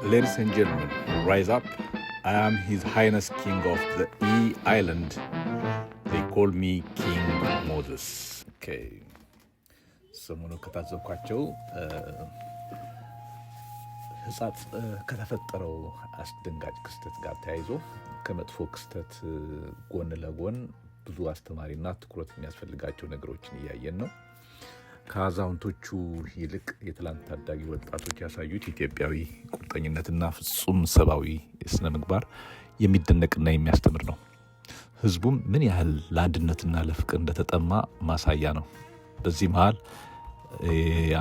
Ladies and gentlemen, rise up. I am His Highness King of the E Island. They call me King Moses. Okay. ሰሞኑን ከታዘብኳቸው ህጻጽ ከተፈጠረው አስደንጋጭ ክስተት ጋር ተያይዞ ከመጥፎ ክስተት ጎን ለጎን ብዙ አስተማሪና ትኩረት የሚያስፈልጋቸው ነገሮችን እያየን ነው። ከአዛውንቶቹ ይልቅ የትላንት ታዳጊ ወጣቶች ያሳዩት ኢትዮጵያዊ ቁርጠኝነትና ፍጹም ሰብአዊ ስነ ምግባር የሚደነቅና የሚያስተምር ነው። ህዝቡም ምን ያህል ለአንድነትና ለፍቅር እንደተጠማ ማሳያ ነው። በዚህ መሃል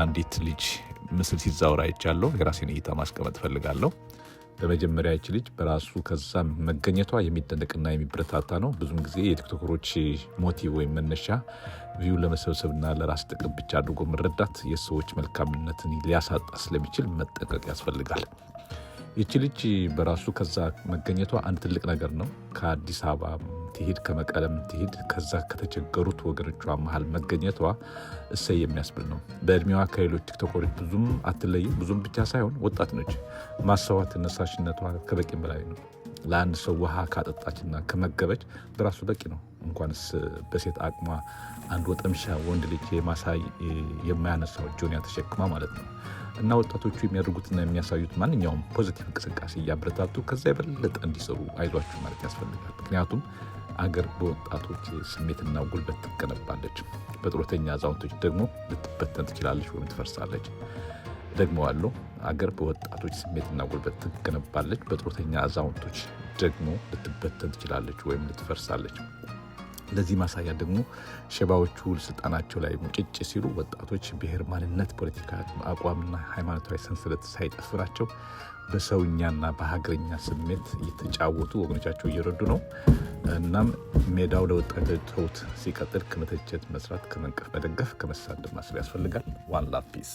አንዲት ልጅ ምስል ሲዛወር አይቻለሁ። የራሴን እይታ ማስቀመጥ ፈልጋለሁ። በመጀመሪያ ይች ልጅ በራሱ ከዛ መገኘቷ የሚደነቅና የሚበረታታ ነው። ብዙም ጊዜ የቲክቶከሮች ሞቲቭ ወይም መነሻ ቪው ለመሰብሰብና ለራስ ጥቅም ብቻ አድርጎ መረዳት የሰዎች መልካምነትን ሊያሳጣ ስለሚችል መጠንቀቅ ያስፈልጋል። ይች ልጅ በራሱ ከዛ መገኘቷ አንድ ትልቅ ነገር ነው። ከአዲስ አበባ ትሄድ ከመቀለም ትሄድ ከዛ ከተቸገሩት ወገኖቿ መሃል መገኘቷ እሰይ የሚያስብል ነው። በእድሜዋ ከሌሎች ቲክቶከሮች ብዙም አትለይም። ብዙም ብቻ ሳይሆን ወጣት ነች። ማሰባት ተነሳሽነቷ ከበቂም በላይ ነው። ለአንድ ሰው ውሃ ካጠጣችና ከመገበች በራሱ በቂ ነው። እንኳንስ በሴት አቅሟ አንድ ወጠምሻ ወንድ ልጅ የማሳይ የማያነሳው ጆንያ ተሸክማ ማለት ነው። እና ወጣቶቹ የሚያደርጉትና የሚያሳዩት ማንኛውም ፖዚቲቭ እንቅስቃሴ እያበረታቱ ከዛ የበለጠ እንዲሰሩ አይዟችሁ ማለት ያስፈልጋል። ምክንያቱም አገር በወጣቶች ስሜትና ጉልበት ትገነባለች። በጡረተኛ አዛውንቶች ደግሞ ልትበተን ትችላለች ወይም ትፈርሳለች። ደግመዋለሁ፣ አገር በወጣቶች ስሜትና ጉልበት ትገነባለች። በጡረተኛ አዛውንቶች ደግሞ ልትበተን ትችላለች ወይም ልትፈርሳለች። ለዚህ ማሳያ ደግሞ ሸባዎቹ ስልጣናቸው ላይ ሙጭጭ ሲሉ ወጣቶች ብሔር፣ ማንነት፣ ፖለቲካ አቋምና ሃይማኖታዊ ሰንሰለት ሳይጠፍራቸው በሰውኛና በሀገርኛ ስሜት እየተጫወቱ ወገኖቻቸው እየረዱ ነው። እናም ሜዳው ለወጣቶች ተውት። ሲቀጥል ከመተቸት መስራት፣ ከመንቀፍ መደገፍ፣ ከመሳደብ ማሰብ ያስፈልጋል። ዋን ላቭ ፒስ